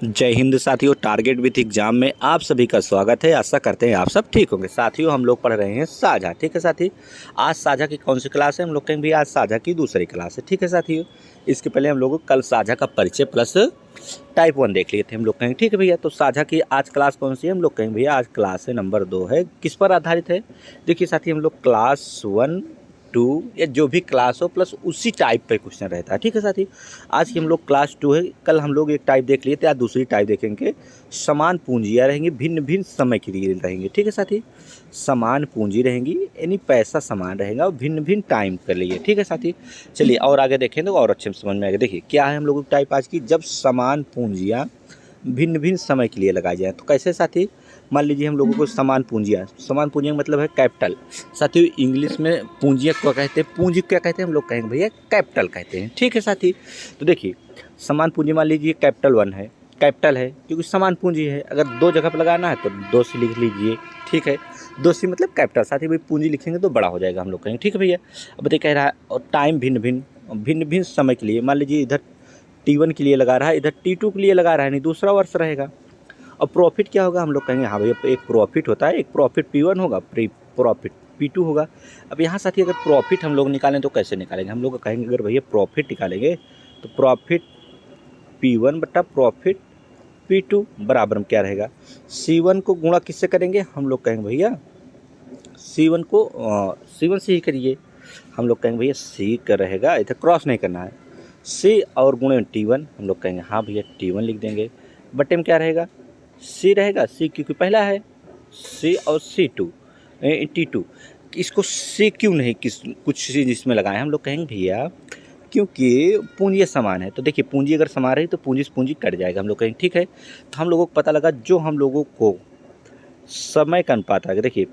जय हिंद साथियों। Target with exam में आप सभी का स्वागत है। आशा करते हैं आप सब ठीक होंगे। साथियों हम लोग पढ़ रहे हैं साझा। ठीक है साथी, आज साझा की कौन सी क्लास है? हम लोग कहेंगे भी आज साझा की दूसरी क्लास है। ठीक है साथियों, इसके पहले हम लोग कल साझा का परिचय प्लस टाइप 1 देख लिए थे। हम लोग कहेंगे ठीक है भैया, तो साझा की आज क्लास कौन सी है? हम लोग कहेंगे भैया आज क्लास है नंबर 2 है। किस पर आधारित है? देखिए साथी, हम लोग क्लास 1 2 या जो भी क्लास हो प्लस उसी टाइप पे क्वेश्चन रहता है। ठीक है साथी, आज की हम लोग क्लास 2 है। कल हम लोग एक टाइप देख लिए थे, आज दूसरी टाइप देखेंगे। समान पूंजियाँ रहेंगी, भिन्न भिन्न समय के लिए रहेंगे। ठीक है साथी, समान पूंजी रहेंगी यानी पैसा समान रहेगा और भिन्न भिन्न टाइम के लिए। ठीक है साथी, चलिए और आगे देखें तो और अच्छे से समझ में आएगा। देखिए क्या है हम लोगों की टाइप आज की, जब समान पूंजियाँ भिन्न भिन्न समय के लिए लगाई जाए तो कैसे साथी? मान लीजिए हम लोगों को समान पूंजियाँ का मतलब है कैपिटल। साथियों इंग्लिश में पूंजियाँ क्या कहते हैं? पूंजी क्या कहते हैं? हम लोग कहेंगे भैया कैपिटल कहते हैं। ठीक है साथी, तो देखिए समान पूंजी मान लीजिए कैपिटल 1 है, कैपिटल है क्योंकि समान पूंजी है। अगर दो जगह पर लगाना है तो 2 से लिख लीजिए। ठीक है, 2 से मतलब कैपिटल। साथी भाई पूंजी लिखेंगे तो बड़ा हो जाएगा, हम लोग कहेंगे। ठीक है भैया, अब बताइए कह रहा है और टाइम भिन्न भिन्न समय के लिए। मान लीजिए इधर T1 के लिए लगा रहा है, इधर T2 के लिए लगा रहा है, नहीं दूसरा वर्ष रहेगा। और प्रॉफिट क्या होगा? हम लोग कहेंगे हाँ भैया एक प्रॉफिट होता है, एक प्रॉफिट P1 होगा, प्रॉफिट P2 होगा। अब यहाँ साथी अगर प्रॉफिट हम लोग निकालें तो कैसे निकालेंगे? हम लोग कहेंगे अगर भैया प्रॉफिट निकालेंगे तो प्रॉफिट P1 बटा प्रॉफिट P2 बराबर में क्या रहेगा? C1 को गुणा किससे करेंगे? हम लोग कहेंगे भैया C1 को C1 से ही करिए। हम लोग कहेंगे भैया C का रहेगा, इधर क्रॉस नहीं करना है। C और गुणे T1, हम लोग कहेंगे हाँ भैया T1 लिख देंगे। बटे में क्या रहेगा? C रहेगा, C क्योंकि पहला है। C और C2 T2, इसको C क्यों नहीं कुछ चीज़ इसमें लगाएं? हम लोग कहेंगे भैया क्योंकि पूंजी समान है। तो देखिए पूंजी अगर समान रही तो पूंजी से पूंजी कट जाएगा। हम लोग कहेंगे ठीक है, तो हम लोगों को पता लगा जो हम लोगों को समय का अनुपात आ गया। देखिए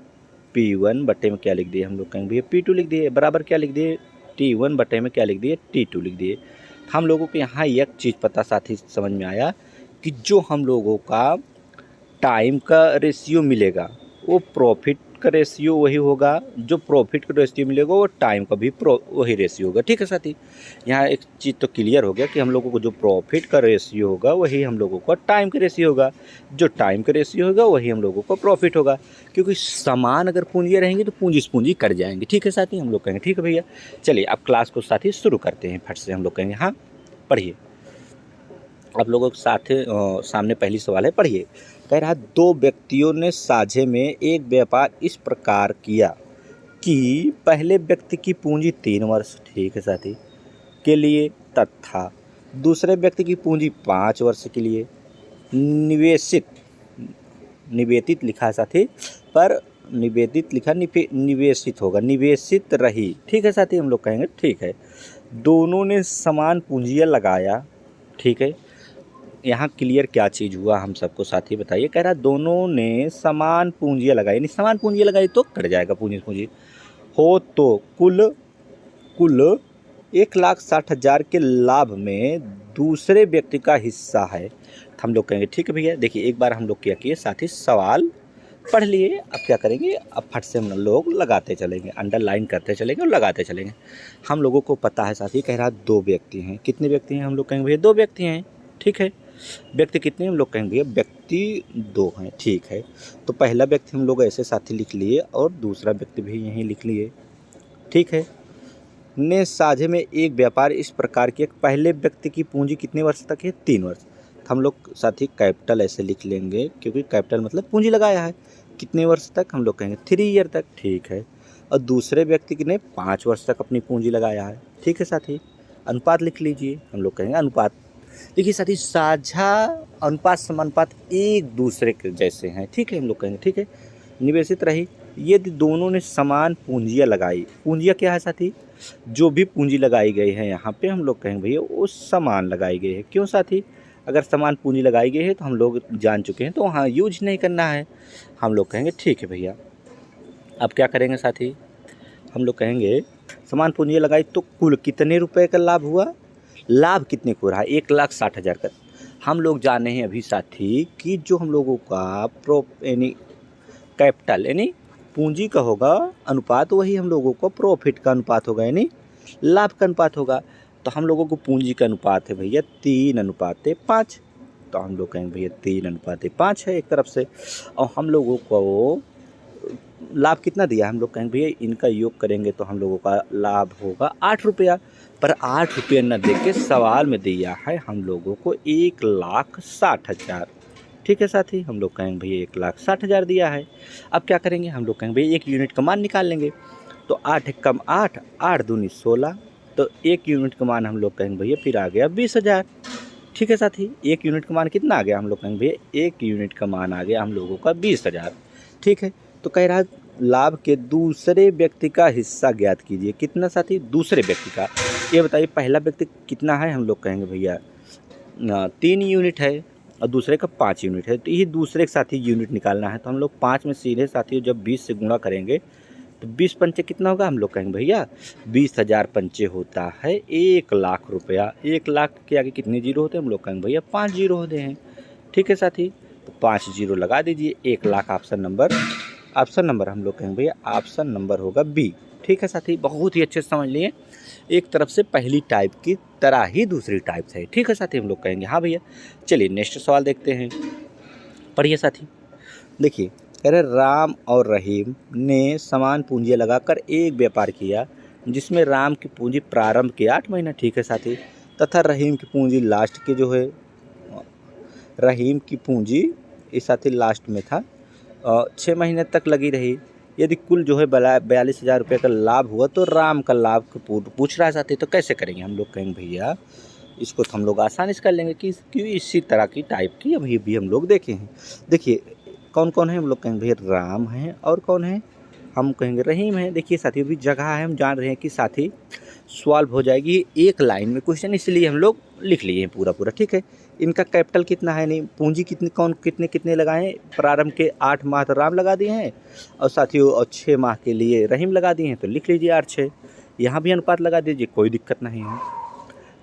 P1 बटे में क्या लिख दिए? हम लोग कहेंगे भैया P2 लिख दिए, बराबर क्या लिख दिए? T1 बटे में क्या लिख दिए? T2 लिख दिए। हम लोगों को यहाँ एक चीज़ पता साथी समझ में आया कि जो हम लोगों का टाइम का रेशियो मिलेगा वो प्रॉफिट का रेशियो वही होगा, जो प्रॉफिट का रेशियो मिलेगा वो टाइम का भी वही रेशियो होगा। ठीक है साथी, यहाँ एक चीज़ तो क्लियर हो गया कि हम लोगों को जो प्रॉफिट का रेशियो होगा वही हम लोगों का टाइम का रेशियो होगा, जो टाइम का रेशियो होगा वही हम लोगों को प्रॉफिट होगा। क्योंकि समान अगर पूंजियाँ रहेंगी तो पूंजी से पूंजी कट जाएंगी। ठीक है साथी, हम लोग कहेंगे ठीक है भैया। चलिए अब क्लास को साथी शुरू करते हैं फट से। हम लोग कहेंगे हाँ पढ़िए। आप लोगों के साथ सामने पहली सवाल है, पढ़िए। कह रहा दो व्यक्तियों ने साझे में एक व्यापार इस प्रकार किया कि पहले व्यक्ति की पूंजी 3 वर्ष, ठीक है साथी, के लिए तथा दूसरे व्यक्ति की पूंजी 5 वर्ष के लिए निवेदित लिखा है साथी, पर निवेदित लिखा निवेशित होगा, निवेशित रही। ठीक है साथी, हम लोग कहेंगे ठीक है। दोनों ने समान पूंजियाँ लगाया। ठीक है, यहाँ क्लियर क्या चीज़ हुआ हम सबको साथी बताइए। कह रहा दोनों ने समान पूंजियाँ लगाई, नहीं समान पूंजियाँ लगाई तो कट जाएगा पूंजी हो। तो कुल 1,60,000 के लाभ में दूसरे व्यक्ति का हिस्सा है। हम लोग कहेंगे ठीक है भैया। देखिए एक बार हम लोग क्या किए साथी, सवाल पढ़ लिए। अब क्या करेंगे, अब फट से हम लोग लगाते चलेंगे, अंडरलाइन करते चलेंगे और लगाते चलेंगे। हम लोगों को पता है साथी, कह रहा 2 व्यक्ति हैं। कितने व्यक्ति हैं? हम लोग कहेंगे भैया 2 व्यक्ति हैं। ठीक है, व्यक्ति कितने? हम लोग कहेंगे भैया व्यक्ति 2 हैं। ठीक है, तो पहला व्यक्ति हम लोग ऐसे साथी लिख लिए और दूसरा व्यक्ति भी यहीं लिख लिए। ठीक है, ने साझे में एक व्यापार इस प्रकार के, पहले व्यक्ति की पूंजी कितने वर्ष तक है? 3 वर्ष। हम लोग साथी कैपिटल ऐसे लिख लेंगे क्योंकि कैपिटल मतलब पूंजी लगाया है। कितने वर्ष तक? हम लोग कहेंगे 3 ईयर तक। ठीक है, और दूसरे व्यक्ति ने 5 वर्ष तक अपनी पूंजी लगाया है। ठीक है साथी, अनुपात लिख लीजिए। हम लोग कहेंगे अनुपात। देखिए साथी साझा अनुपात समानुपात एक दूसरे के जैसे हैं। ठीक है, हम लोग कहेंगे ठीक है। निवेशित रही, यदि दोनों ने समान पूंजियाँ लगाई। पूंजियाँ क्या है साथी? जो भी पूंजी लगाई गई है यहाँ पे हम लोग कहेंगे भैया वो समान लगाई गई है। क्यों साथी? अगर समान पूंजी लगाई गई है तो हम लोग जान चुके हैं तो वहाँ यूज नहीं करना है। हम लोग कहेंगे ठीक है भैया। अब क्या करेंगे साथी, हम लोग कहेंगे समान पूंजी लगाई तो कुल कितने रुपए का लाभ हुआ? लाभ कितने को रहा? 1,60,000 का। हम लोग जाने हैं अभी साथी कि जो हम लोगों का यानी कैपिटल यानी पूंजी का होगा अनुपात, वही हम लोगों को प्रॉफिट का अनुपात होगा यानी लाभ का अनुपात होगा। तो हम लोगों को पूंजी का अनुपात है भैया 3:5। तो हम लोग कहेंगे भैया 3:5 है एक तरफ से। और हम लोगों को लाभ कितना दिया, हम लोग कहेंगे भैया इनका योग करेंगे तो हम लोगों का लाभ होगा 8 रुपया। पर 8 रुपये न दे के सवाल में दिया है हम लोगों को 1,60,000। ठीक है साथी, हम लोग कहेंगे भैया 1,60,000 दिया है। अब क्या करेंगे, हम लोग कहेंगे भैया 1 यूनिट का मान निकाल लेंगे। तो 8 एकम 8, 8 दूनी 16, तो 1 यूनिट का मान हम लोग कहेंगे भैया फिर आ गया 20,000। ठीक है साथी, 1 यूनिट का मान कितना आ गया, हम लोग कहेंगे भैया 1 यूनिट का मान आ गया हम लोगों का 20,000। ठीक है, तो कह रहा है लाभ के दूसरे व्यक्ति का हिस्सा ज्ञात कीजिए। कितना साथी, दूसरे व्यक्ति का। ये बताइए पहला व्यक्ति कितना है, हम लोग कहेंगे भैया 3 यूनिट है और दूसरे का 5 यूनिट है। तो ये दूसरे के साथी यूनिट निकालना है। तो हम लोग 5 में सीधे साथी जब 20 से गुणा करेंगे तो 20 पंचे कितना होगा, हम लोग कहेंगे भैया 20,000 पंचे होता है 1,00,000 रुपया। 1,00,000 के आगे कितने जीरो होते हैं, हम लोग कहेंगे भैया 5 जीरो होते हैं। ठीक है साथी, तो 5 जीरो लगा दीजिए। 1,00,000 ऑप्शन नंबर हम लोग कहेंगे भैया ऑप्शन नंबर होगा बी। ठीक है साथी, बहुत ही अच्छे से समझ लिए। एक तरफ से पहली टाइप की तरह ही दूसरी टाइप है। ठीक है साथी, हम लोग कहेंगे हाँ भैया। चलिए नेक्स्ट सवाल देखते हैं, पढ़िए साथी। देखिए कह रहे राम और रहीम ने समान पूंजी लगाकर एक व्यापार किया जिसमें राम की पूंजी प्रारंभ के 8 महीना, ठीक है साथी, तथा रहीम की पूंजी लास्ट के जो है रहीम की पूंजी इस साथी लास्ट में था 6 महीने तक लगी रही। यदि कुल जो है 42,000 रुपये का लाभ हुआ तो राम का लाभ पूछ रहा है साथी, तो कैसे करेंगे, हम लोग कहेंगे भैया इसको तो हम लोग आसानी से कर लेंगे कि इसी तरह की टाइप की अभी भी हम लोग देखे हैं। देखिए कौन कौन है, हम लोग कहेंगे भैया राम है और कौन है, हम कहेंगे रहीम है। देखिए साथी अभी जगह है, हम जान रहे हैं कि साथी सॉल्व हो जाएगी एक लाइन में क्वेश्चन, इसलिए हम लोग लिख लिए हैं पूरा। ठीक है, इनका कैपिटल कितना है, नहीं पूंजी कितनी कौन कितने लगाए, प्रारंभ के 8 माह तो राम लगा दिए हैं और साथियों और 6 माह के लिए रहीम लगा दिए हैं। तो लिख लीजिए 8/6। यहाँ भी अनुपात लगा दीजिए, कोई दिक्कत नहीं है,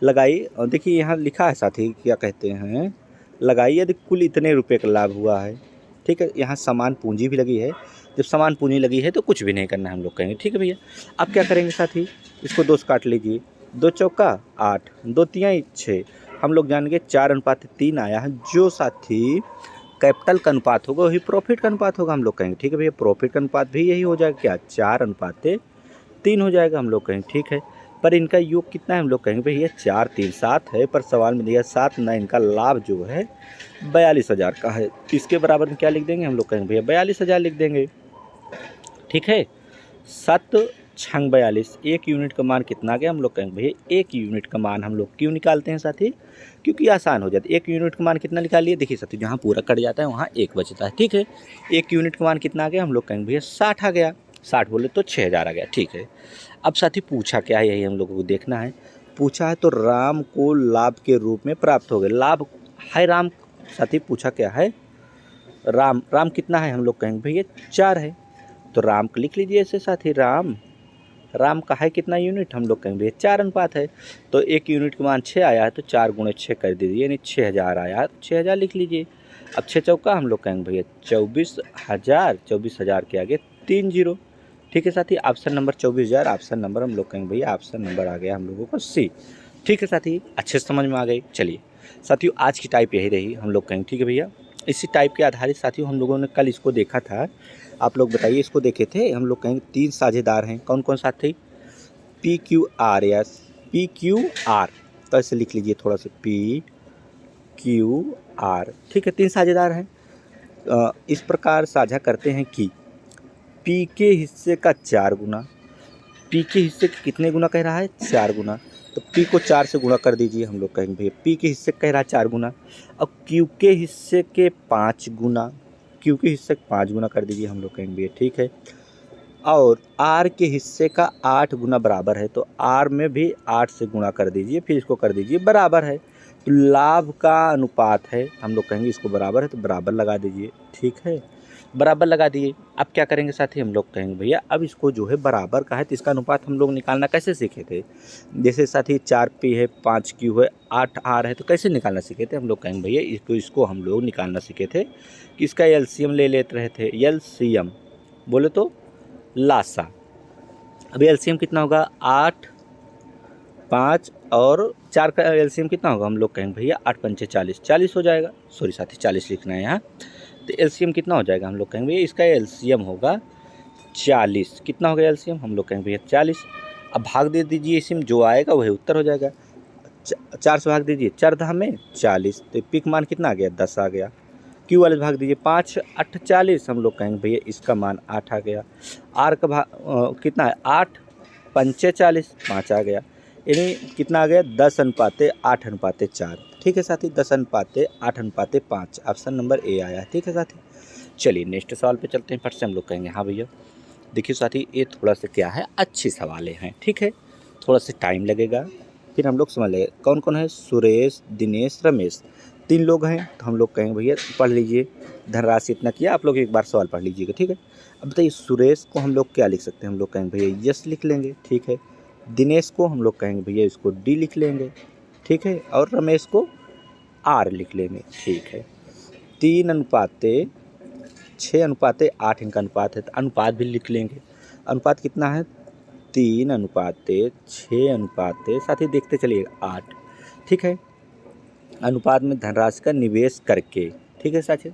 लगाइए। और देखिए यहाँ लिखा है साथी क्या कहते हैं, लगाइए यदि कुल इतने रुपये का लाभ हुआ है। ठीक है, यहाँ समान पूंजी भी लगी है, जब समान पूंजी लगी है तो कुछ भी नहीं करना है, हम लोग कहेंगे। ठीक है भैया, अब क्या करेंगे साथी, इसको 2 से काट लीजिए। 2 चौका 8, 2 तिहाई 6, हम लोग जानेंगे 4:3 आया है। जो साथी कैपिटल का अनुपात होगा वही प्रॉफिट का अनुपात होगा, हम लोग कहेंगे। ठीक है भैया, प्रॉफिट का अनुपात भी यही हो जाएगा क्या, 4:3 हो जाएगा, हम लोग कहेंगे। ठीक है, पर इनका योग कितना है, हम लोग कहेंगे भैया 4 3 7 है, पर सवाल में दिया 7 9, इनका लाभ जो है 42,000 का है। इसके बराबर में क्या लिख देंगे, हम लोग कहेंगे भैया 42,000 लिख देंगे। ठीक है, 7 छंग 42, 1 यूनिट का मान कितना आ गया, हम लोग कहेंगे भैया 1 यूनिट का मान हम लोग क्यों निकालते हैं साथी, क्योंकि आसान हो जाता है। 1 यूनिट का मान कितना निकालिए, देखिए साथी जहाँ पूरा कट जाता है वहाँ 1 बचता है। ठीक है, 1 यूनिट का मान कितना आ गया, हम लोग कहेंगे भैया 60 आ गया। 60 बोले तो 6,000 आ गया। ठीक है, अब साथी पूछा क्या है, यही हम लोगों को देखना है। पूछा है तो राम को लाभ के रूप में प्राप्त हो गए, लाभ है राम। साथी पूछा क्या है, राम कितना है, हम लोग कहेंगे भैया 4 है। तो राम को लिख लीजिए ऐसे साथी, राम का है कितना यूनिट, हम लोग कहेंगे 4 अनुपात है। तो 1 यूनिट का मान 6 आया है, तो 4 × 6 कर दीजिए, यानी 6,000 आया, 6,000 लिख लीजिए। अब 6 चौका हम लोग कहेंगे भैया 24,000, 24,000 के आगे 3 जीरो। ठीक है साथी, ऑप्शन नंबर 24,000, ऑप्शन नंबर हम लोग कहेंगे भैया ऑप्शन नंबर आ गया हम लोगों को सी। ठीक है साथी, अच्छे से समझ में आ गई। चलिए साथियों आज की टाइप यही रही, हम लोग कहेंगे। ठीक है भैया, इसी टाइप के आधारित साथियों हम लोगों ने कल इसको देखा था, आप लोग बताइए इसको देखे थे। हम लोग कहेंगे 3 साझेदार हैं, कौन कौन साथी, PQR, यस PQR, तो ऐसे लिख लीजिए थोड़ा सा PQR। ठीक है, 3 साझेदार हैं, इस प्रकार साझा करते हैं कि P के हिस्से का 4 गुना, P के हिस्से के कितने गुना कह रहा है, 4 गुना। तो P को 4 से गुणा कर दीजिए, हम लोग कहेंगे भैया P के हिस्से कह रहा है 4 गुना। अब Q के हिस्से के 5 गुना, Q के हिस्से 5 गुना कर दीजिए, हम लोग कहेंगे भैया ठीक है। और R के हिस्से का 8 गुना बराबर है, तो R में भी 8 से गुणा कर दीजिए, फिर इसको कर दीजिए बराबर है। तो लाभ का अनुपात है, हम लोग कहेंगे इसको बराबर है, तो बराबर लगा दीजिए। ठीक है, बराबर लगा दिए। अब क्या करेंगे साथी, हम लोग कहेंगे भैया अब इसको जो है बराबर का है तो इसका अनुपात हम लोग निकालना कैसे सीखे थे। जैसे साथी 4P है, 5Q है, 8R है, तो कैसे निकालना सीखे थे, हम लोग कहेंगे भैया इसको हम लोग निकालना सीखे थे कि इसका LCM ले लेते रहे थे। LCM बोले तो लासा। अब LCM कितना होगा, 8 5 और 4 का एलसीएम कितना होगा, हम लोग कहेंगे भैया 8 पंचे 40, 40 हो जाएगा। सॉरी साथी 40 लिखना है यहाँ। तो एलसीएम कितना हो जाएगा, हम लोग कहेंगे भैया इसका एलसीएम होगा 40। कितना हो गया एलसीएम, हम लोग कहेंगे भैया 40। अब भाग दे दीजिए, इसमें जो आएगा वही उत्तर हो जाएगा। 4 से भाग दीजिए, 4 दहा में 40, तो पिक मान कितना आ गया, 10 आ गया। क्यू वाले भाग दीजिए, 5 8 40, हम लोग कहेंगे भैया इसका मान 8 आ गया। आर का भाग कितना है, 8 पंचे 40, 5 आ गया। यानी कितना आ गया, 10:8:4। ठीक है साथी, 10:8:5। ऑप्शन नंबर ए आया। ठीक है साथी, चलिए नेक्स्ट सवाल पे चलते हैं। फट से हम लोग कहेंगे हाँ भैया देखिए साथी, ये थोड़ा सा क्या है, अच्छी सवालें हैं। ठीक है, थोड़ा सा टाइम लगेगा, फिर हम लोग समझ लेंगे। कौन कौन है, सुरेश, दिनेश, रमेश, 3 लोग हैं। तो हम लोग कहेंगे भैया पढ़ लीजिए, धनराशि इतना किया, आप लोग एक बार सवाल पढ़ लीजिएगा। ठीक है, अब बताइए सुरेश को हम लोग क्या लिख सकते हैं, हम लोग कहेंगे भैया यस लिख लेंगे। ठीक है, दिनेश को हम लोग कहेंगे भैया इसको डी लिख लेंगे। ठीक है, और रमेश को आर लिख लेंगे। ठीक है, 3:6:8 इनका अनुपात है, तो अनुपात भी लिख लेंगे। अनुपात कितना है, 3:6 साथ ही देखते चलिए 8। ठीक है, अनुपात में धनराशि का निवेश करके, ठीक है साथी,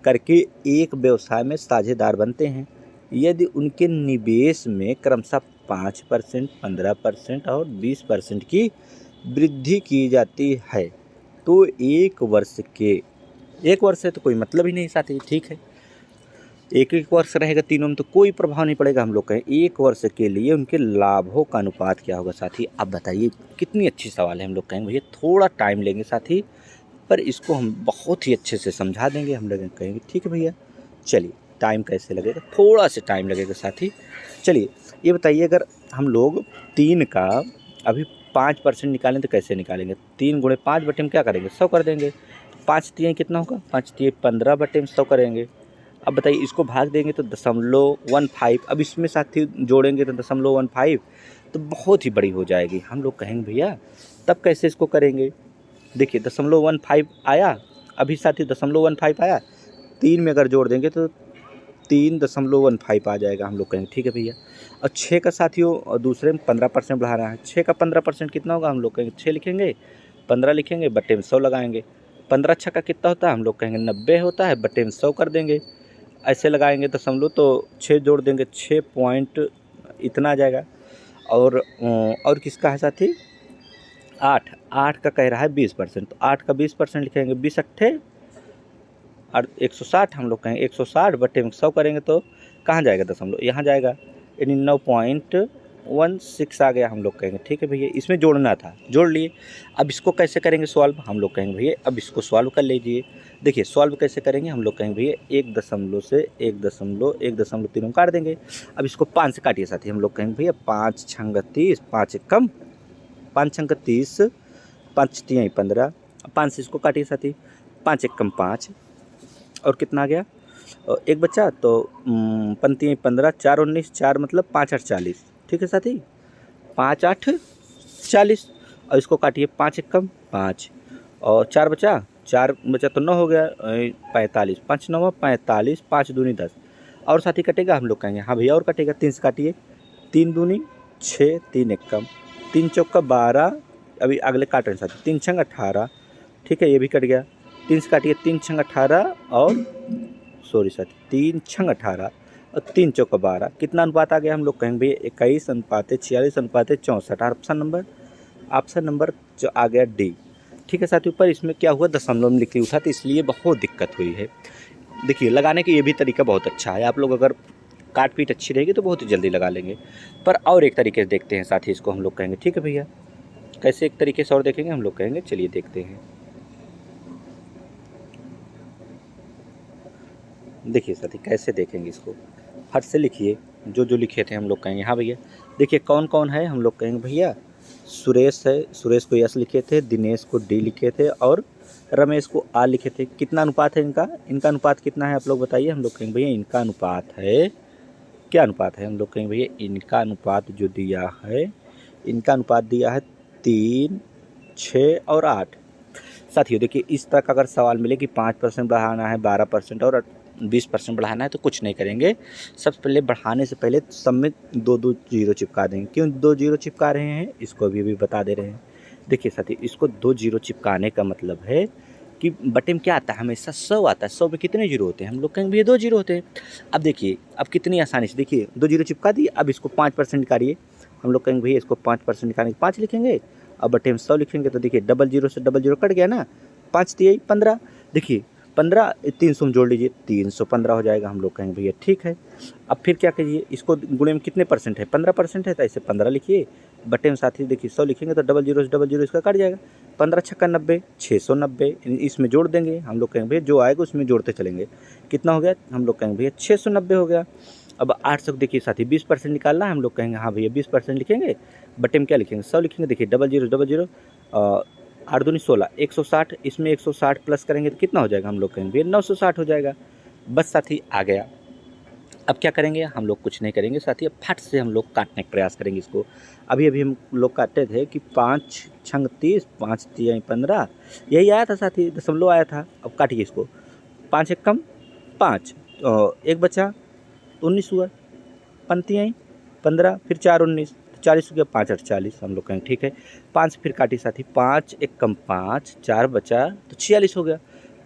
करके एक व्यवसाय में साझेदार बनते हैं यदि उनके निवेश में क्रमशः 5%, 15% और 20% की वृद्धि की जाती है तो एक वर्ष से तो कोई मतलब ही नहीं साथी। ठीक है, एक वर्ष रहेगा तीनों में तो कोई प्रभाव नहीं पड़ेगा। हम लोग कहें एक वर्ष के लिए उनके लाभों का अनुपात क्या होगा साथी। अब बताइए कितनी अच्छी सवाल है। हम लोग कहेंगे भैया थोड़ा टाइम लेंगे साथी, पर इसको हम बहुत ही अच्छे से समझा देंगे। हम लोग कहेंगे ठीक है भैया, चलिए टाइम कैसे लगेगा, थोड़ा सा टाइम लगेगा साथी। चलिए ये बताइए, अगर हम लोग 3 का अभी 5% निकालें तो कैसे निकालेंगे। 3 × 5 बटे में क्या करेंगे, 100 कर देंगे। 5 तिहाई कितना होगा, 5 तिहाई 15 बटे में 100 करेंगे। अब बताइए इसको भाग देंगे तो 0.15। अब इसमें साथी जोड़ेंगे तो 0.15, तो बहुत ही बड़ी हो जाएगी। हम लोग कहेंगे भैया तब कैसे इसको करेंगे। देखिए 0.15 आया, अभी साथी 0.15 आया, 3 में अगर जोड़ देंगे तो 3.15 आ जाएगा। हम लोग कहेंगे ठीक है भैया। और 6 का साथियों दूसरे में 15% बढ़ा रहा है, 6 का 15% कितना होगा, हम लोग कहेंगे 6 लिखेंगे, 15 लिखेंगे, बटे में 100 लगाएंगे। 15 छक्का कितना होता है, हम लोग कहेंगे 90 होता है, बटे में 100 कर देंगे। ऐसे लगाएंगे दशमलव तो 6 जोड़ देंगे, 6 पॉइंट इतना आ जाएगा। और किसका है साथी, 8 का कह रहा है 20%, तो 8 का 20% लिखेंगे, 20 अट्ठे और 160। हम लोग कहेंगे 160 बटे में 100 करेंगे तो कहाँ जाएगा दशमलव, यहाँ जाएगा, यानी 9.16 आ गया। हम लोग कहेंगे ठीक है भैया, इसमें जोड़ना था, जोड़ लिए। अब इसको कैसे करेंगे सॉल्व, हम लोग कहेंगे भैया अब इसको सॉल्व कर लीजिए। देखिए सॉल्व कैसे करेंगे, हम लोग कहेंगे भैया 1 से 1.3 काट देंगे। अब इसको 5 से काटिए साथी। हम लोग कहेंगे भैया 5 छंग 30, 5 एकम 5 छंग 30, 5 तिहाई 15, 5 से इसको काटिए साथी, 5 एकम 5 और कितना आ गया, एक बच्चा तो 5 15, 4 19, 4 मतलब 5 8 40। ठीक है साथी, 5 8 40 और इसको काटिए, 5 एकम 5 और 4 बचा तो 9 हो गया, 45, 5 9 45, 5 दूनी 10 और साथी कटेगा। हम लोग कहेंगे हाँ भैया और कटेगा, 3 से काटिए, 3 दूनी 6, 3 एकम 3 चौका 12, अभी अगले काट रहे हैं साथी, 3 छंग 18। ठीक है, ये भी कट गया, 3 से काटिए, 3 छंग 18 और सॉरी साथी 3 छंग 18 और 3 चौका 12, कितना अनुपात आ गया, हम लोग कहेंगे भैया 21:46:64। ऑप्शन नंबर जो आ गया डी। ठीक है साथियों, पर इसमें क्या हुआ, दशमलव में लिख लिया था तो इसलिए बहुत दिक्कत हुई है। देखिए लगाने का ये भी तरीका बहुत अच्छा है, आप लोग अगर काट पीट अच्छी रहेगी तो बहुत ही जल्दी लगा लेंगे। पर और एक तरीके से देखते हैं साथी, इसको हम लोग कहेंगे ठीक है भैया, कैसे एक तरीके से और देखेंगे, हम लोग कहेंगे चलिए देखते हैं। देखिए साथी कैसे देखेंगे इसको, फट से लिखिए जो लिखे थे। हम लोग कहेंगे हाँ भैया, देखिए कौन कौन है, हम लोग कहेंगे भैया सुरेश है, सुरेश को यस लिखे थे, दिनेश को डी लिखे थे और रमेश को आर लिखे थे। कितना अनुपात है इनका अनुपात कितना है आप लोग बताइए। हम लोग कहेंगे भैया इनका अनुपात है, क्या अनुपात है, हम लोग कहेंगे भैया इनका अनुपात जो दिया है, इनका अनुपात दिया है 3, 6 और 8। साथियों देखिए इस तरह का अगर सवाल मिले कि 5% बढ़ाना है, 12% और 20% बढ़ाना है तो कुछ नहीं करेंगे, सबसे पहले बढ़ाने से पहले सब में 2-2 जीरो चिपका देंगे। क्यों 2 जीरो चिपका रहे हैं इसको अभी बता दे रहे हैं। देखिए साथी, इसको 2 जीरो चिपकाने का मतलब है कि बटे में क्या आता है, हमेशा 100 आता है। 100 में कितने जीरो होते हैं, हम लोग कहेंगे भैया 2 जीरो होते हैं। अब देखिए, अब कितनी आसानी से, देखिए 2 जीरो चिपका दिए, अब इसको 5% निकालिए। हम लोग कहेंगे भैया इसको 5% निकालेंगे, 5 लिखेंगे। अब बटे में 100 लिखेंगे तो देखिए डबल जीरो से डबल जीरो कट गया ना, 5 दिए 15। देखिए 15 300 में जोड़ लीजिए, 315 हो जाएगा। हम लोग कहेंगे भैया ठीक है। अब फिर क्या कीजिए, इसको गुणे में कितने परसेंट है, 15% है, तो ऐसे 15 लिखिए। बटे में साथी देखिए 100 लिखेंगे तो डबल जीरो से डबल जीरो इसका कट जाएगा, 15 छक्का 90, 690 इसमें जोड़ देंगे। हम लोग कहेंगे भैया जो आएगा उसमें जोड़ते चलेंगे। कितना हो गया, हम लोग कहेंगे भैया 690 हो गया। अब 800 देखिए साथी 20% निकालना है। हम लोग कहेंगे हाँ भैया 20% लिखेंगे। बटे में क्या लिखेंगे, 100 लिखेंगे। देखिए डबल जीरो 8 दूनी 16, 160, इसमें 160 प्लस करेंगे तो कितना हो जाएगा, हम लोग कहेंगे 960 हो जाएगा। बस साथी आ गया। अब क्या करेंगे, हम लोग कुछ नहीं करेंगे साथी, अब फट से हम लोग काटने का प्रयास करेंगे इसको। अभी हम लोग काटते थे कि 5 छंग 30, 5 तियाई 15, यही आया था साथी, दशमलव आया था। अब काटिए इसको, 5 एक कम 5, एक बचा 19 हुआ, पंतियाई 15, फिर 4 19, 40 हो गया, 5 8 40। हम लोग कहेंगे ठीक है। 5 फिर काटी साथी, 5 एक कम 5, 4 बचा तो 46 हो गया,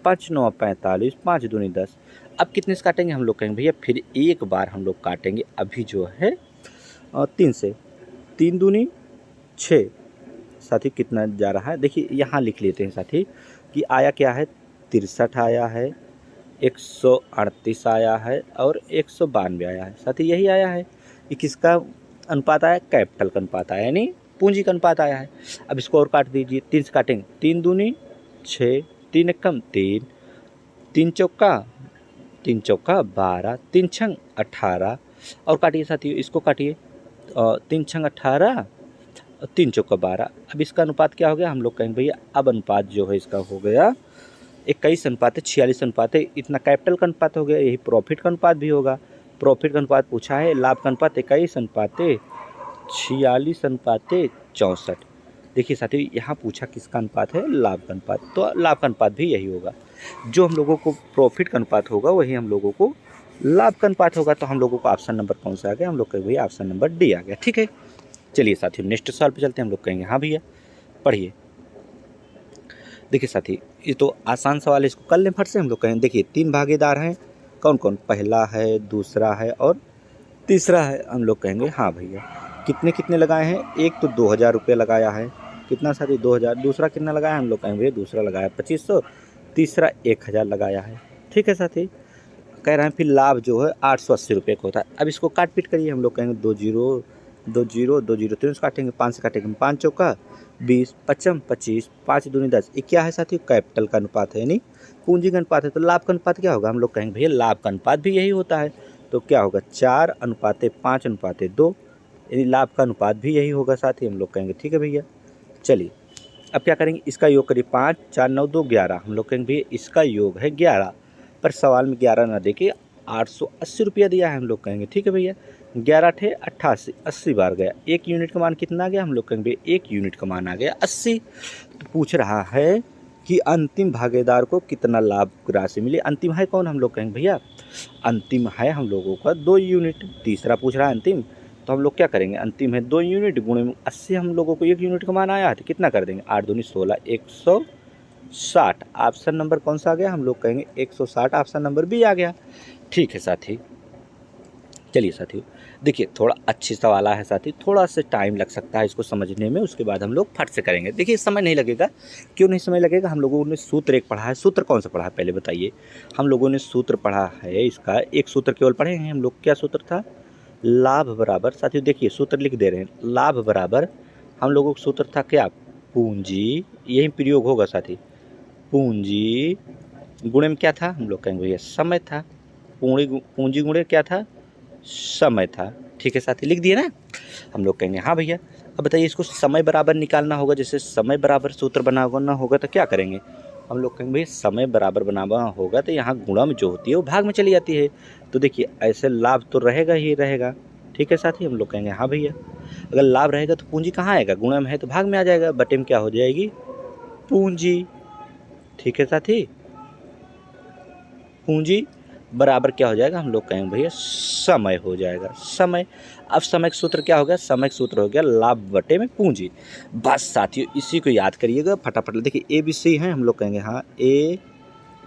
5 9 45, 5 दूनी 10। अब कितने से काटेंगे, हम लोग कहेंगे भैया फिर एक बार हम लोग काटेंगे अभी जो है 3 से, 3 दूनी 6 साथी। कितना जा रहा है देखिए, यहाँ लिख लेते हैं साथी कि आया क्या है, 63 आया है, 138 आया है और 192 आया है साथी, यही आया है। ये किसका अनुपात आया, कैपिटल का अनुपात आया, यानी पूंजी का अनुपात आया है। अब इसको और काट दीजिए, 3 से काटेंगे, 3 दूनी 6, 3 एक कम 3, 3 चौका 12, 3 छंग 18 और काटिए साथियों, इसको काटिए, 3 छंग 18, 3 चौका 12। अब इसका अनुपात क्या हो गया, हम लोग कहेंगे भैया अब अनुपात जो है इसका हो गया 21 अनुपात 46 अनुपात है। इतना कैपिटल का अनुपात हो गया, यही प्रॉफिट का अनुपात भी होगा। प्रॉफिट का अनुपात पूछा है, लाभ का अनुपात 21 अनुपात 46 अनुपात 64। देखिए साथियों, यहाँ पूछा किसका अनुपात है, लाभ का अनुपात, तो लाभ का अनुपात भी यही होगा। जो हम लोगों को प्रॉफिट का अनुपात होगा वही हम लोगों को लाभ का अनुपात होगा। तो हम लोगों को ऑप्शन नंबर कौन सा आ गया, हम लोग कहेंगे भैया ऑप्शन नंबर डी आ गया। ठीक है, चलिए साथियों नेक्स्ट सवाल पे चलते हैं। हम लोग कहेंगे हाँ भैया पढ़िए। देखिए साथी, ये तो आसान सवाल है, इसको कर लें फट से। हम लोग कहें देखिए 3 भागीदार हैं, कौन कौन, पहला है, दूसरा है और तीसरा है। हम लोग कहेंगे हाँ भैया कितने कितने लगाए हैं, एक तो 2000 रुपये लगाया है, कितना साथी 2000। दूसरा कितना लगाया, हम लोग कहेंगे भैया दूसरा लगाया 2500, तीसरा 1000 लगाया है। ठीक है साथी, कह रहे हैं फिर लाभ जो है 880 रुपये का होता है। अब इसको काट पीट करिए, हम लोग कहेंगे 2 जीरो 2 जीरो 2 जीरो 3 से काटेंगे, 5 से काटेंगे, 5 चौका 20, 55 25, 5 दूनी 10। ये क्या है साथियों, कैपिटल का अनुपात है, यानी पूंजी का अनुपात है। तो लाभ का अनुपात क्या होगा, हम लोग कहेंगे भैया लाभ का अनुपात भी यही होता है। तो क्या होगा 4:5:2, यानी लाभ का अनुपात भी यही होगा साथी। हम लोग कहेंगे ठीक है भैया। चलिए अब क्या करेंगे, इसका योग करिए, 5 4 9 2 11। हम लोग कहेंगे भैया इसका योग है 11, पर सवाल में 11 ना देके 880 रुपया दिया है। हम लोग कहेंगे ठीक है भैया, 11 थे 88, 80 बार गया, 1 यूनिट का मान कितना आ गया, हम लोग कहेंगे 1 यूनिट का मान आ गया 80। तो पूछ रहा है कि अंतिम भागीदार को कितना लाभ राशि मिली। अंतिम है कौन, हम लोग कहेंगे भैया अंतिम है हम लोगों का 2 यूनिट। तीसरा पूछ रहा है अंतिम, तो हम लोग क्या करेंगे, अंतिम है 2 यूनिट गुणे में 80, हम लोगों को 1 यूनिट का मान आया है तो कितना कर देंगे, 8 दूनी 16, 160। ऑप्शन नंबर कौन सा आ गया, हम लोग कहेंगे 160, ऑप्शन नंबर बी आ गया। ठीक है साथी, चलिए साथियों देखिए थोड़ा अच्छी सवाल है साथी, थोड़ा सा टाइम लग सकता है इसको समझने में, उसके बाद हम लोग फट से करेंगे। देखिए समय नहीं लगेगा, क्यों नहीं समय लगेगा, हम लोगों ने सूत्र एक पढ़ा है। सूत्र कौन सा पढ़ा है पहले बताइए, हम लोगों ने सूत्र पढ़ा है इसका, एक सूत्र केवल पढ़े हैं हम लोग। क्या सूत्र था, लाभ बराबर, साथियों देखिए सूत्र लिख दे रहे हैं, लाभ बराबर हम लोगों का सूत्र था क्या, पूंजी, यही प्रयोग होगा साथी, पूंजी गुणे में क्या था, हम लोग कहेंगे भैया समय था, पूंजी गुणे क्या था, समय था। ठीक है साथी, लिख दिए ना। हम लोग कहेंगे हाँ भैया। अब बताइए इसको समय बराबर निकालना होगा, जैसे समय बराबर सूत्र बनाना होगा तो क्या करेंगे, हम लोग कहेंगे भैया समय बराबर बनाना होगा तो यहाँ गुणम जो होती है वो भाग में चली जाती है। तो देखिए ऐसे लाभ तो रहेगा ही रहेगा। ठीक है साथी, हम लोग कहेंगे हाँ भैया। अगर लाभ रहेगा तो पूंजी कहाँ आएगा, गुणम है तो भाग में आ जाएगा, बटे में क्या हो जाएगी, पूंजी। ठीक है साथी, पूंजी बराबर क्या हो जाएगा, हम लोग कहेंगे भैया समय हो जाएगा, समय। अब समय का सूत्र क्या हो गया, समय का सूत्र हो गया लाभ बटे में पूंजी। बस साथियों इसी को याद करिएगा फटाफट। देखिए ए बी सी है, हम लोग कहेंगे हाँ ए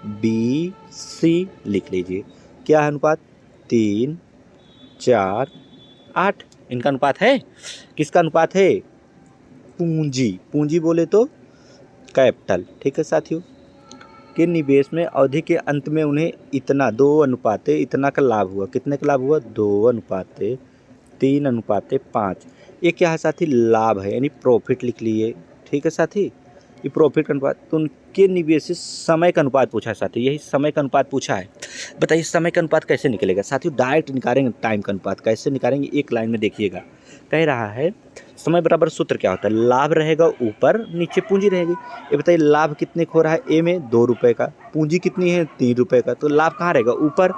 बी सी लिख लीजिए। क्या है अनुपात, 3 4 8। इनका अनुपात है, किसका अनुपात है, पूंजी। पूंजी बोले तो कैपिटल। ठीक है साथियों, कि निवेश में अवधि के अंत में उन्हें इतना 2 अनुपाते इतना का लाभ हुआ। कितने का लाभ हुआ, 2:3:5। ये क्या है साथी, लाभ है, यानी प्रॉफिट लिख लिए। ठीक है साथी, ये प्रॉफिट का अनुपात। तो उनके निवेश से समय का अनुपात पूछा है साथी, यही समय का अनुपात पूछा है। बताइए समय का अनुपात कैसे निकलेगा साथियों, डायरेक्ट निकालेंगे टाइम का अनुपात। कैसे निकालेंगे, एक लाइन में देखिएगा। कह रहा है समय बराबर सूत्र क्या होता है, लाभ रहेगा ऊपर, नीचे पूंजी रहेगी। ये बताइए लाभ कितने को हो रहा है, ए में 2 रुपये का, पूंजी कितनी है 3 रुपये का, तो लाभ कहाँ रहेगा, ऊपर।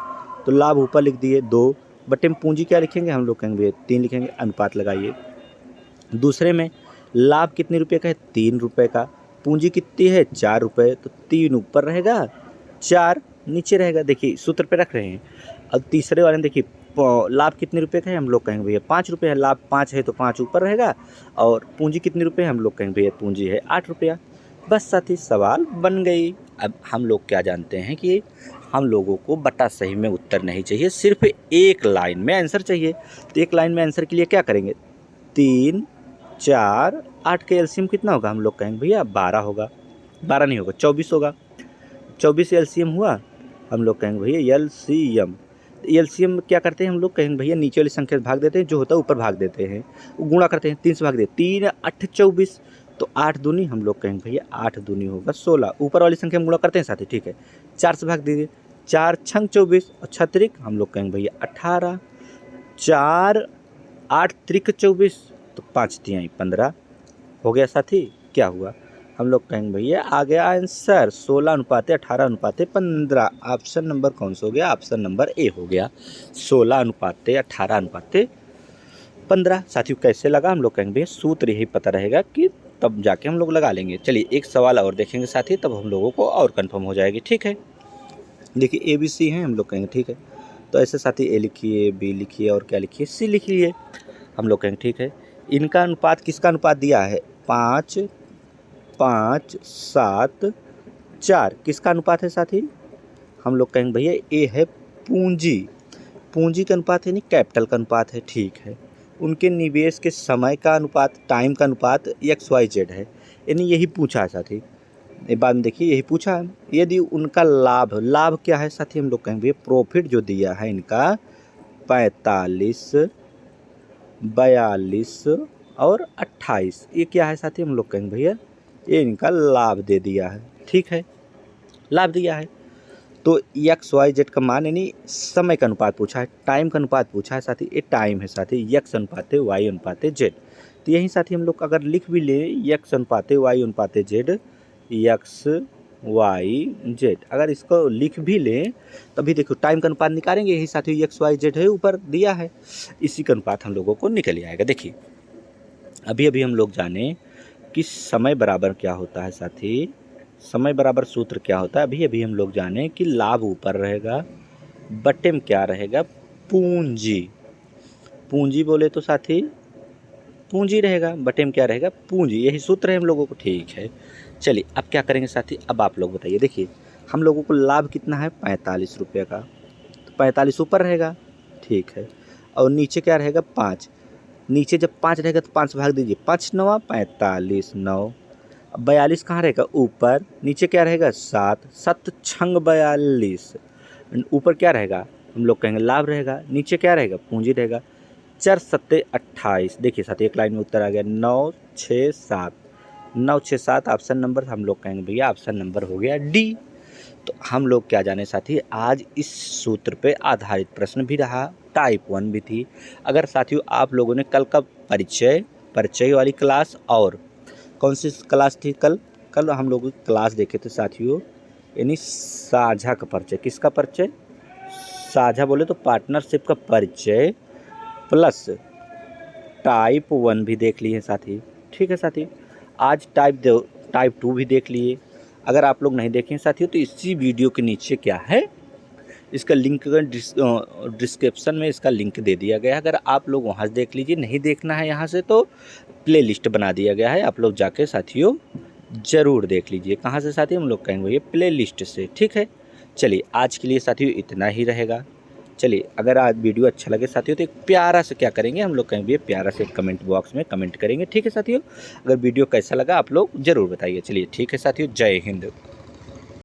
तो लाभ ऊपर लिख दिए 2, बटे में पूंजी क्या लिखेंगे, हम लोग कहेंगे 3 लिखेंगे, अनुपात लगाइए। दूसरे में लाभ कितने रुपये का है, 3 रुपये का, पूंजी कितनी है 4 रुपये, तो 3 ऊपर रहेगा 4 नीचे रहेगा। देखिए सूत्र पे रख रहे हैं। अब तीसरे वाले में देखिए लाभ कितने रुपए का है, हम लोग कहेंगे भैया 5 रुपये है, लाभ 5 है तो 5 ऊपर रहेगा। और पूंजी कितने रुपये है, हम लोग कहेंगे भैया पूंजी है 8 रुपया। बस साथी सवाल बन गई। अब हम लोग क्या जानते हैं कि हम लोगों को बटा सही में उत्तर नहीं चाहिए, सिर्फ एक लाइन में आंसर चाहिए। तो एक लाइन में आंसर के लिए क्या करेंगे, 3 4 8 का एलसीएम कितना होगा, हम लोग कहेंगे भैया 12 होगा। 12 नहीं होगा, 24 होगा। 24 एलसीएम हुआ, हम लोग कहेंगे भैया एलसीएम। एलसीएम क्या करते हैं, हम लोग कहेंगे भैया नीचे वाली संख्या से भाग देते हैं, जो होता है ऊपर भाग देते हैं, गुणा करते हैं, 3 से भाग देते, 3 8 24। तो 8 दूनी, हम लोग कहेंगे भैया 8 दूनी होगा 16। ऊपर वाली संख्या में गुणा करते हैं साथी, ठीक है। 4 से भाग दीजिए, 4 छंग 24 और 6 त्रिक, हम लोग कहेंगे भैया 18। 4 8 त्रिक 24, तो 5 तिहाई 15 हो गया साथी। क्या हुआ, हम लोग कहेंगे भैया आ गया आंसर 16:18:15। ऑप्शन नंबर कौन सा हो गया, ऑप्शन नंबर ए हो गया 16:18:15। साथियों कैसे लगा, हम लोग कहेंगे भैया सूत्र यही पता रहेगा कि तब जाके हम लोग लगा लेंगे। चलिए एक सवाल और देखेंगे साथी, तब हम लोगों को और कंफर्म हो जाएगी। ठीक है, देखिए ए बी सी हैं, हम लोग कहेंगे ठीक है। तो ऐसे साथी ए लिखिए, बी लिखिए और क्या लिखिए, सी लिखिए। हम लोग कहेंगे ठीक है। इनका अनुपात किसका अनुपात दिया है, 5 5 7 4। किसका अनुपात है साथी, हम लोग कहेंगे भैया ए है पूंजी। पूंजी का अनुपात है, नहीं कैपिटल का अनुपात है। ठीक है, उनके निवेश के समय का अनुपात, टाइम का अनुपात XYZ है, यानी यही पूछा है साथी। एक बात देखिए, यही पूछा है। यदि उनका लाभ, लाभ क्या है साथी, हम लोग कहेंगे भैया प्रॉफिट जो दिया है इनका 45 42 और 28, ये क्या है साथी, हम लोग कहेंगे भैया ये इनका लाभ दे दिया है। ठीक है, लाभ दिया है। तो XYZ का मान यानी समय का अनुपात पूछा है, टाइम का अनुपात पूछा है साथी, ये टाइम है साथी, X अनुपात Y अनुपात Z। तो यही साथी हम लोग अगर लिख भी ले X अनुपात Y अनुपात Z, XYZ अगर इसको लिख भी लें तभी देखो टाइम का अनुपात निकालेंगे, यही साथी XYZ है, ऊपर दिया है, इसी का अनुपात हम लोगों को निकल आएगा। देखिए अभी हम लोग जाने कि समय बराबर क्या होता है साथी, समय बराबर सूत्र क्या होता है। अभी हम लोग जाने कि लाभ ऊपर रहेगा, बटे में क्या रहेगा, पूंजी। पूंजी बोले तो साथी पूंजी रहेगा, बटे में क्या रहेगा, पूंजी। यही सूत्र है हम लोगों को। ठीक है, चलिए अब क्या करेंगे साथी, अब आप लोग बताइए। देखिए हम लोगों को लाभ कितना है, 45 रुपये का, तो 45 ऊपर रहेगा। ठीक है, और नीचे क्या रहेगा, 5। नीचे जब 5 रहेगा तो 5 भाग दीजिए, 5 9 45 9। 42 कहाँ रहेगा, ऊपर। नीचे क्या रहेगा, 7 7 छंग 42। ऊपर क्या रहेगा, हम लोग कहेंगे लाभ रहेगा, नीचे क्या रहेगा, पूंजी रहेगा। 4 7 28। देखिए साथ एक लाइन में उत्तर आ गया 9 6 7। 9 6 7 ऑप्शन नंबर, हम लोग कहेंगे भैया ऑप्शन नंबर हो गया डी। तो हम लोग क्या जाने साथी, आज इस सूत्र पे आधारित प्रश्न भी रहा, टाइप 1 भी थी। अगर साथियों आप लोगों ने कल का परिचय वाली क्लास, और कौन सी क्लास थी कल हम लोग क्लास देखे थे साथियों, यानी साझा का परिचय। किसका परिचय, साझा बोले तो पार्टनरशिप का परिचय, प्लस टाइप 1 भी देख लिए साथी। ठीक है साथी, आज टाइप 2 भी देख लिए। अगर आप लोग नहीं देखें साथियों तो इसी वीडियो के नीचे क्या है, इसका लिंक डिस्क्रिप्शन में इसका लिंक दे दिया गया है, अगर आप लोग वहाँ से देख लीजिए। नहीं देखना है यहाँ से तो प्ले लिस्ट बना दिया गया है, आप लोग जाके साथियों ज़रूर देख लीजिए। कहाँ से साथियों? हम लोग कहेंगे भैया प्ले लिस्ट से, ठीक है। चलिए आज के लिए साथियों इतना ही रहेगा। चलिए अगर आज वीडियो अच्छा लगे साथियों तो एक प्यारा से क्या करेंगे, हम लोग कहेंगे प्यारा से कमेंट बॉक्स में कमेंट करेंगे, ठीक है साथियों। अगर वीडियो कैसा लगा आप लोग ज़रूर बताइए। चलिए ठीक है साथियों, जय हिंद।